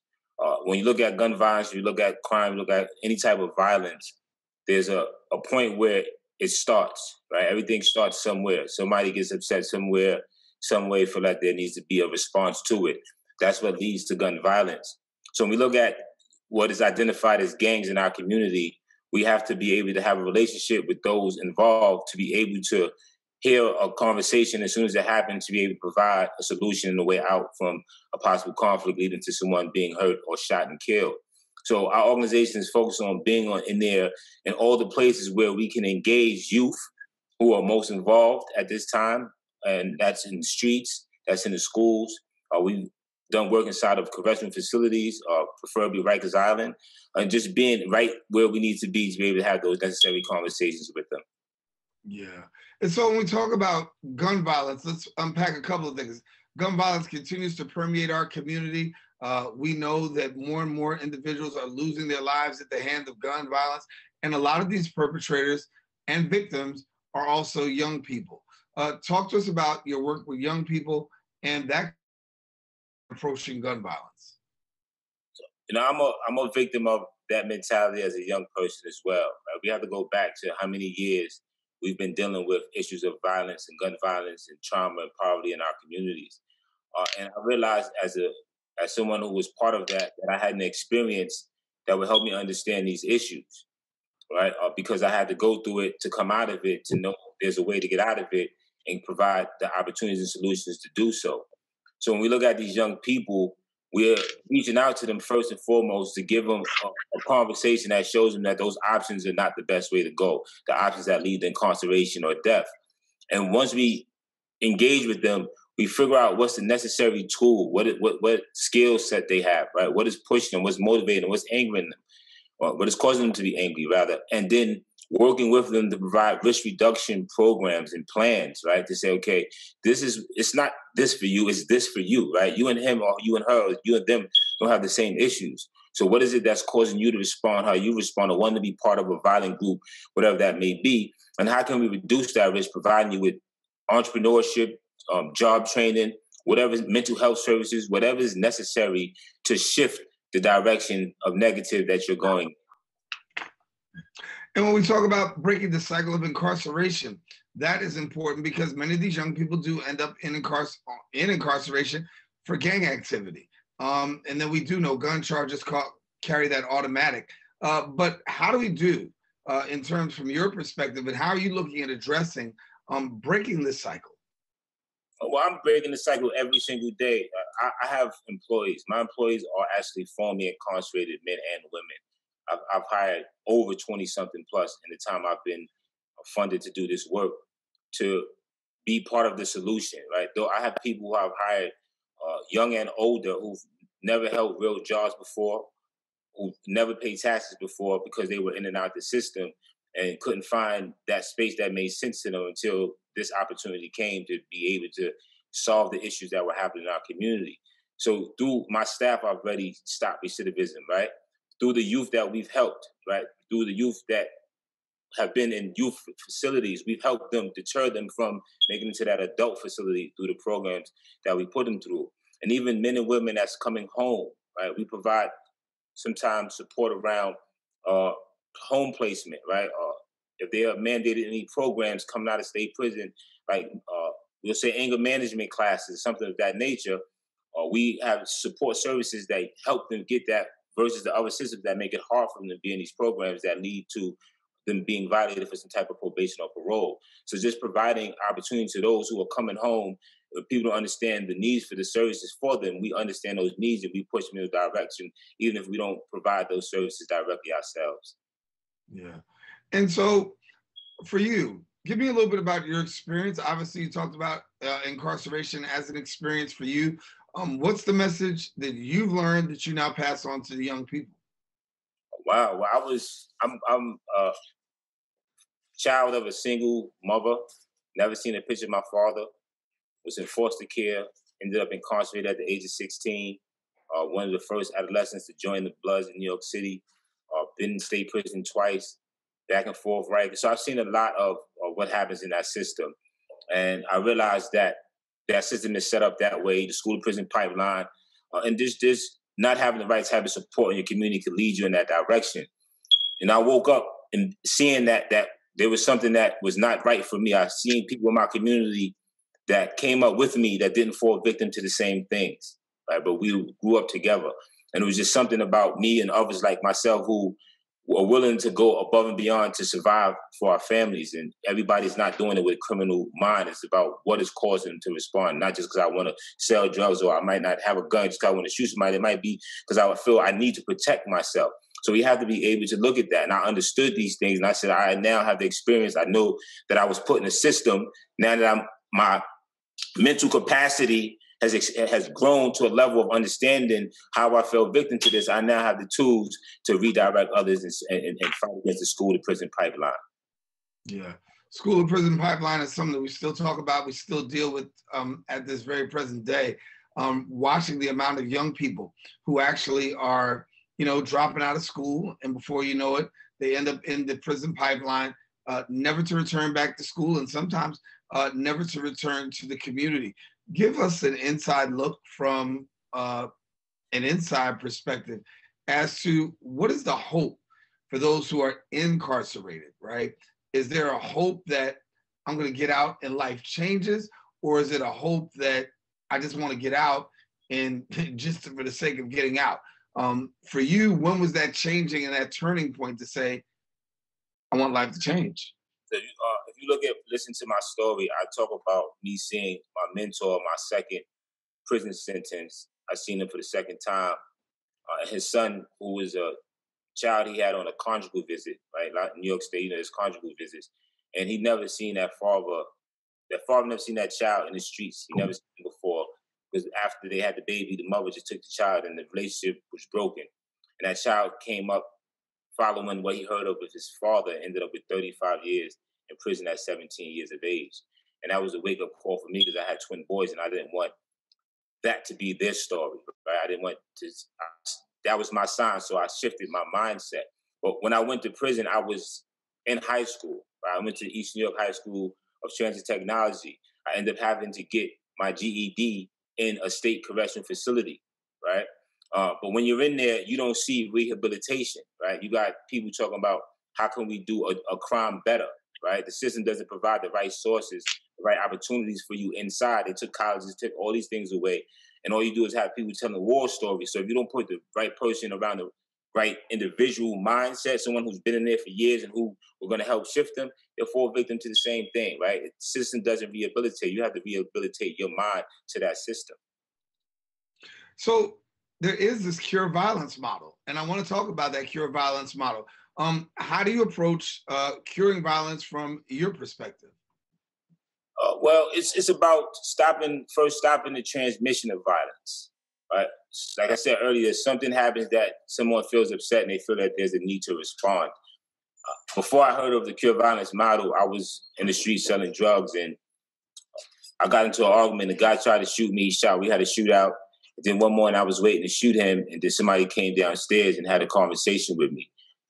When you look at gun violence, you look at crime, you look at any type of violence, there's a point where it starts, right? Everything starts somewhere. Somebody gets upset somewhere, some way, feel like there needs to be a response to it. That's what leads to gun violence. So when we look at what is identified as gangs in our community, we have to be able to have a relationship with those involved to be able to hear a conversation as soon as it happens, to be able to provide a solution and a way out from a possible conflict leading to someone being hurt or shot and killed. So our organization is focused on being in there in all the places where we can engage youth who are most involved at this time, and that's in the streets, that's in the schools. We've done work inside of correctional facilities, preferably Rikers Island, and just being right where we need to be able to have those necessary conversations with them. Yeah. And so when we talk about gun violence, let's unpack a couple of things. Gun violence continues to permeate our community. We know that more and more individuals are losing their lives at the hands of gun violence. And a lot of these perpetrators and victims are also young people. Talk to us about your work with young people and that approaching gun violence. You know, I'm a victim of that mentality as a young person as well. Right? We have to go back to how many years we've been dealing with issues of violence and gun violence and trauma and poverty in our communities. And I realized as someone who was part of that I had an experience that would help me understand these issues, right? Because I had to go through it to come out of it, to know there's a way to get out of it and provide the opportunities and solutions to do so. So when we look at these young people, we're reaching out to them first and foremost to give them a conversation that shows them that those options are not the best way to go, the options that lead to incarceration or death. And once we engage with them, we figure out what's the necessary tool, what skill set they have, right? What is pushing them, what's motivating them, what's angering them, or what is causing them to be angry, rather. And then working with them to provide risk reduction programs and plans, right? To say, okay, it's not this for you, it's this for you, right? You and him or you and her or you and them don't have the same issues. So what is it that's causing you to respond how you respond, or want to be part of a violent group, whatever that may be? And how can we reduce that risk, providing you with entrepreneurship, job training, whatever, mental health services, whatever is necessary to shift the direction of negative that you're going. And when we talk about breaking the cycle of incarceration, that is important because many of these young people do end up in incarceration for gang activity. And then we do know gun charges carry that automatic. But how do we do in terms from your perspective, and how are you looking at addressing breaking this cycle? Well, I'm breaking the cycle every single day. I have employees. My employees are actually formerly incarcerated men and women. I've hired over 20-something plus in the time I've been funded to do this work to be part of the solution, right? Though I have people who I've hired, young and older, who've never held real jobs before, who never paid taxes before because they were in and out the system and couldn't find that space that made sense to them until this opportunity came to be able to solve the issues that were happening in our community. So through my staff, I've already stopped recidivism, right? Through the youth that we've helped, right? Through the youth that have been in youth facilities, we've helped them, deter them from making it to that adult facility through the programs that we put them through. And even men and women that's coming home, right? We provide sometimes support around home placement, right? If they are mandated any programs coming out of state prison, like we'll say anger management classes, something of that nature, we have support services that help them get that versus the other systems that make it hard for them to be in these programs that lead to them being violated for some type of probation or parole. So just providing opportunity to those who are coming home, if people don't understand the needs for the services for them, we understand those needs and we push them in the direction, even if we don't provide those services directly ourselves. Yeah. And so for you, give me a little bit about your experience. Obviously, you talked about incarceration as an experience for you. What's the message that you've learned that you now pass on to the young people? Wow. Well, I'm a child of a single mother, never seen a picture of my father, was in foster care, ended up incarcerated at the age of 16, one of the first adolescents to join the Bloods in New York City, been in state prison twice, back and forth, right? So I've seen a lot of what happens in that system. And I realized that that system is set up that way, the school to prison pipeline, and this not having the right type of support in your community could lead you in that direction. And I woke up and seeing that there was something that was not right for me. I've seen people in my community that came up with me that didn't fall victim to the same things, right? But we grew up together. And it was just something about me and others like myself who were willing to go above and beyond to survive for our families. And everybody's not doing it with criminal mind. It's about what is causing them to respond, not just because I want to sell drugs or I might not have a gun just because I want to shoot somebody. It might be because I feel I need to protect myself. So we have to be able to look at that. And I understood these things. And I said, I now have the experience. I know that I was put in a system. Now that my mental capacity has grown to a level of understanding how I fell victim to this. I now have the tools to redirect others and fight against the school to prison pipeline. Yeah. School to prison pipeline is something that we still talk about. We still deal with at this very present day, watching the amount of young people who actually are, dropping out of school. And before you know it, they end up in the prison pipeline, never to return back to school. And sometimes never to return to the community. Give us an inside look from an inside perspective as to what is the hope for those who are incarcerated, right? Is there a hope that I'm going to get out and life changes? Or is it a hope that I just want to get out and just for the sake of getting out? For you, when was that changing and that turning point to say, I want life to change? So if you listen to my story, I talk about me seeing my mentor, my second prison sentence. I seen him for the second time. His son, who was a child he had on a conjugal visit, right? Like New York State, his conjugal visits. And he never seen that father never seen that child in the streets. He never seen him before. Because after they had the baby, the mother just took the child and the relationship was broken. And that child came up following what he heard of with his father, ended up with 35 years in prison at 17 years of age. And that was a wake-up call for me because I had twin boys and I didn't want that to be their story, right? I didn't want to, that was my sign, so I shifted my mindset. But when I went to prison, I was in high school, right? I went to East New York High School of Transit Technology. I ended up having to get my GED in a state correctional facility, right? But when you're in there, you don't see rehabilitation, right? You got people talking about how can we do a crime better, right? The system doesn't provide the right sources, the right opportunities for you inside. They took colleges, took all these things away. And all you do is have people telling war stories. So if you don't put the right person around the right individual mindset, someone who's been in there for years and who we're going to help shift them, they'll fall victim to the same thing, right? The system doesn't rehabilitate. You have to rehabilitate your mind to that system. So there is this cure violence model, and I want to talk about that cure violence model. How do you approach curing violence from your perspective? Well, it's about stopping the transmission of violence, right? Like I said earlier, something happens that someone feels upset and they feel that there's a need to respond. Before I heard of the cure violence model, I was in the street selling drugs, and I got into an argument. The guy tried to shoot me, he shot. We had a shootout. And then one morning I was waiting to shoot him, and then somebody came downstairs and had a conversation with me,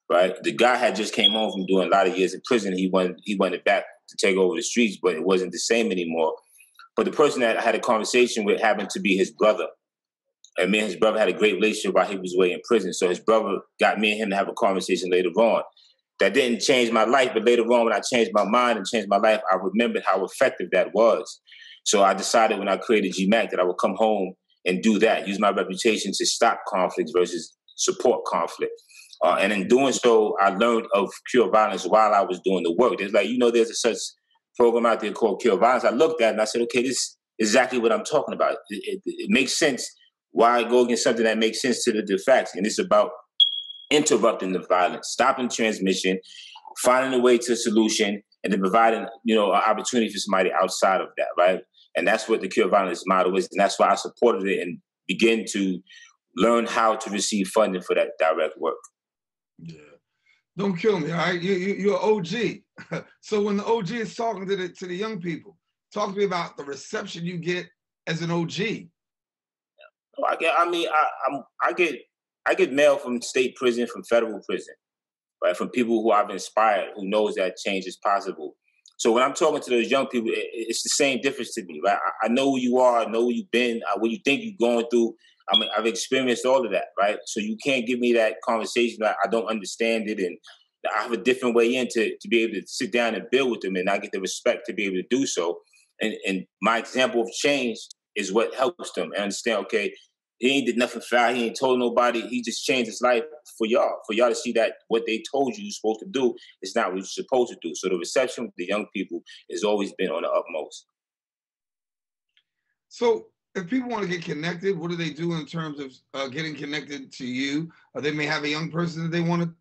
right? The guy had just came home from doing a lot of years in prison. He went back to take over the streets, but it wasn't the same anymore. But the person that I had a conversation with happened to be his brother. And me and his brother had a great relationship while he was away in prison. So his brother got me and him to have a conversation later on. That didn't change my life, but later on when I changed my mind and changed my life, I remembered how effective that was. So I decided when I created G-MACC that I would come home and do that, use my reputation to stop conflicts versus support conflict. And in doing so, I learned of cure violence while I was doing the work. There's there's a such program out there called Cure Violence. I looked at it and I said, okay, this is exactly what I'm talking about. It makes sense. Why go against something that makes sense to the facts? And it's about interrupting the violence, stopping transmission, finding a way to a solution, and then providing, an opportunity for somebody outside of that, right? And that's what the cure violence model is. And that's why I supported it and began to learn how to receive funding for that direct work. Yeah. Don't kill me, all right? You're an OG. So when the OG is talking to the young people, talk to me about the reception you get as an OG. I get mail from state prison, from federal prison, right? From people who I've inspired, who knows that change is possible. So when I'm talking to those young people, it's the same difference to me, right? I know who you are, I know where you've been, what you think you're going through. I've experienced all of that, right? So you can't give me that conversation that I don't understand it, and I have a different way in to be able to sit down and build with them, and I get the respect to be able to do so. And my example of change is what helps them and understand, okay, he ain't did nothing foul, he ain't told nobody, he just changed his life for y'all to see that what they told you you're supposed to do is not what you're supposed to do. So the reception with the young people has always been on the utmost. So if people want to get connected, what do they do in terms of getting connected to you? They may have a young person that they want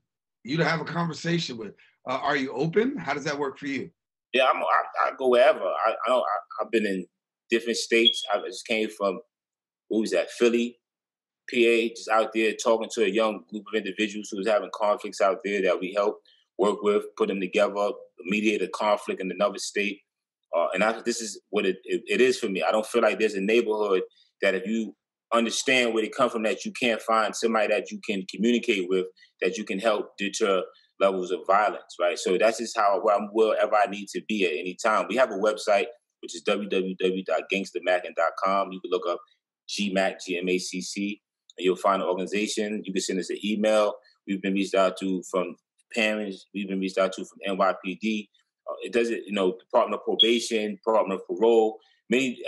you to have a conversation with. Are you open? How does that work for you? Yeah, I go wherever. I've been in different states. I just came from, Philly, PA, just out there talking to a young group of individuals who was having conflicts out there that we helped work with, put them together, mediate a conflict in another state. This is what it is for me. I don't feel like there's a neighborhood that if you understand where they come from, that you can't find somebody that you can communicate with, that you can help deter levels of violence, right? So that's just wherever I need to be at any time. We have a website, which is www.gangstamacking.com. You can look up G-MACC, G-MACC, and you'll find an organization. You can send us an email. We've been reached out to from parents. We've been reached out to from NYPD. It doesn't, Department of Probation, Department of Parole.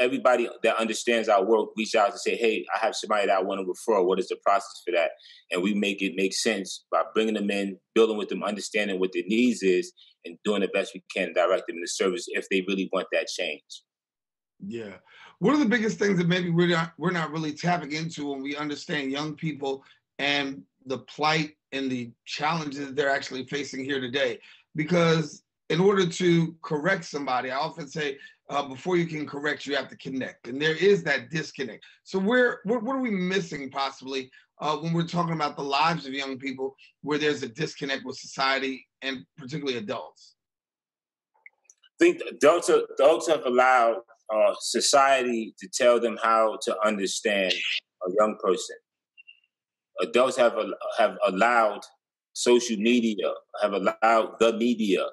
Everybody that understands our work reach out to say, hey, I have somebody that I want to refer. What is the process for that? And we make it make sense by bringing them in, building with them, understanding what their needs is, and doing the best we can to direct them in the service if they really want that change. Yeah. What are the biggest things that maybe we're not really tapping into when we understand young people and the plight and the challenges that they're actually facing here today? Because in order to correct somebody, I often say, before you can correct, you have to connect. And there is that disconnect. So what are we missing possibly when we're talking about the lives of young people where there's a disconnect with society and particularly adults? I think adults have allowed society to tell them how to understand a young person. Adults have allowed social media, have allowed the media,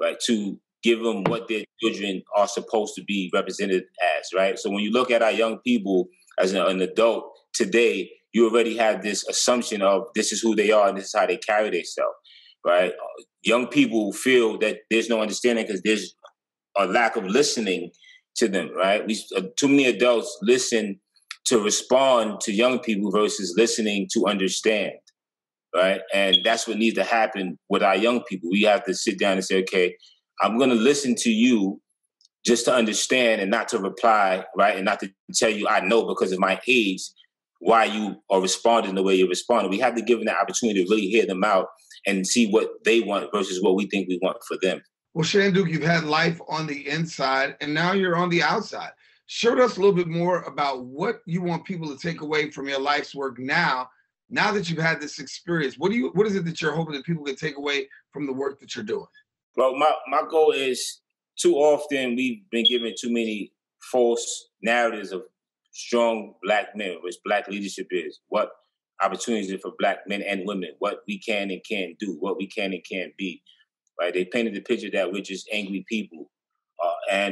right, to give them what their children are supposed to be represented as, right? So when you look at our young people as an adult today, you already have this assumption of this is who they are and this is how they carry themselves, right? Young people feel that there's no understanding because there's a lack of listening to them, right? Too many adults listen to respond to young people versus listening to understand, right? And that's what needs to happen with our young people. We have to sit down and say, okay, I'm going to listen to you just to understand and not to reply, right? And not to tell you I know because of my age why you are responding the way you're responding. We have to give them the opportunity to really hear them out and see what they want versus what we think we want for them. Well, Shanduke, you've had life on the inside and now you're on the outside. Share with us a little bit more about what you want people to take away from your life's work now that you've had this experience. What is it that you're hoping that people can take away from the work that you're doing? Well, my goal is, too often we've been given too many false narratives of strong Black men, which Black leadership is, what opportunities are for Black men and women, what we can and can't do, what we can and can't be, right? They painted the picture that we're just angry people.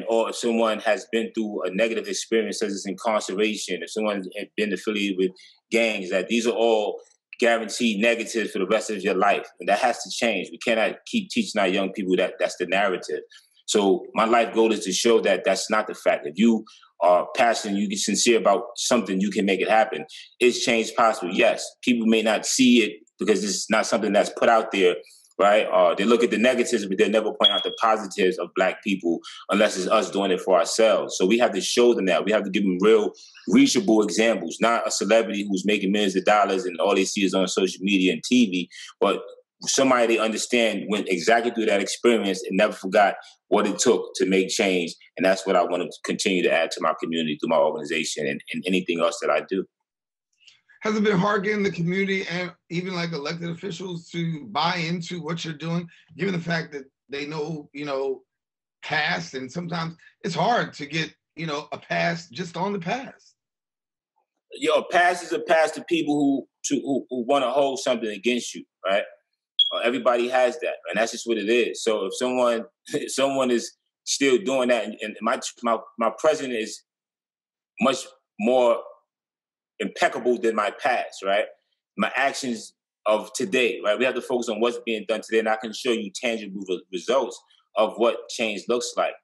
Or if someone has been through a negative experience, such as incarceration, if someone has been affiliated with gangs, that these are all guaranteed negatives for the rest of your life. And that has to change. We cannot keep teaching our young people that that's the narrative. So my life goal is to show that that's not the fact. If you are passionate, you get sincere about something, you can make it happen. Is change possible? Yes. People may not see it because it's not something that's put out there, right? They look at the negatives, but they never point out the positives of Black people unless it's us doing it for ourselves. So we have to show them that. We have to give them real, reachable examples, not a celebrity who's making millions of dollars and all they see is on social media and TV, but somebody they understand went exactly through that experience and never forgot what it took to make change. And that's what I want to continue to add to my community through my organization and anything else that I do. Has it been hard getting the community and even like elected officials to buy into what you're doing, given the fact that they know, past, and sometimes it's hard to get, a pass just on the pass? A pass is a pass to people who want to hold something against you, right? Everybody has that, and that's just what it is. So if someone is still doing that, and my present is much more impeccable than my past, right? My actions of today, right? We have to focus on what's being done today, and I can show you tangible results of what change looks like.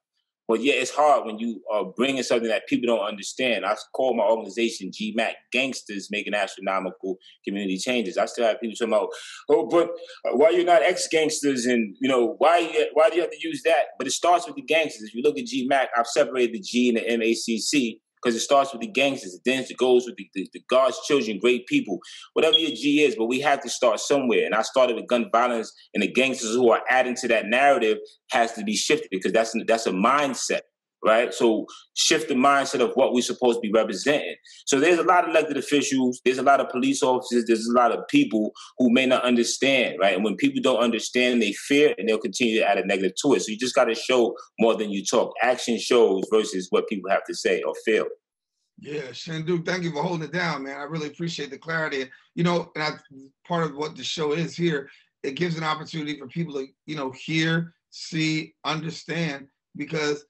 But yeah, it's hard when you are bringing something that people don't understand. I call my organization G-MACC, Gangstas Making Astronomical Community Changes. I still have people talking about, oh, but why you're not ex-gangsters, and why do you have to use that? But it starts with the gangsters. If you look at G-MACC, I've separated the G and the MACC because it starts with the gangsters. Then it goes with the God's children, great people, whatever your G is. But we have to start somewhere. And I started with gun violence, and the gangsters who are adding to that narrative has to be shifted because that's a mindset, right? So shift the mindset of what we're supposed to be representing. So there's a lot of elected officials, there's a lot of police officers, there's a lot of people who may not understand, right? And when people don't understand, they fear, and they'll continue to add a negative to it. So you just got to show more than you talk. Action shows versus what people have to say or feel. Yeah, Shanduke, thank you for holding it down, man. I really appreciate the clarity. Part of what the show is here, it gives an opportunity for people to, hear, see, understand, because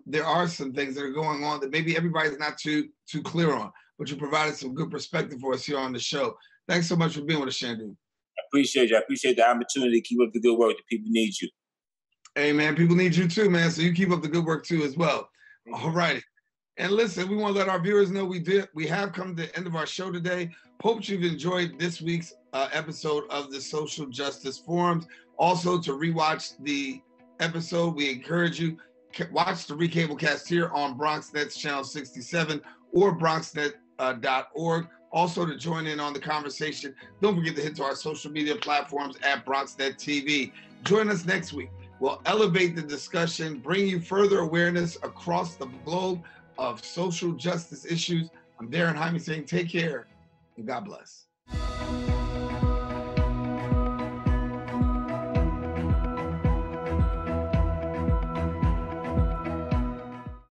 there are some things that are going on that maybe everybody's not too clear on, but you provided some good perspective for us here on the show. Thanks so much for being with us, Shanduke. I appreciate you. I appreciate the opportunity to keep up the good work. The people need you. Hey, man, people need you too, man. So you keep up the good work too as well. All righty. And listen, we want to let our viewers know we have come to the end of our show today. Hope you've enjoyed this week's episode of the Social Justice Forums. Also, to rewatch the episode, we encourage you watch the recablecast here on BronxNet's channel 67 or BronxNet.org. Also, to join in on the conversation, don't forget to hit to our social media platforms at BronxNet TV. Join us next week. We'll elevate the discussion, bring you further awareness across the globe of social justice issues. I'm Daren Jaime saying take care and God bless.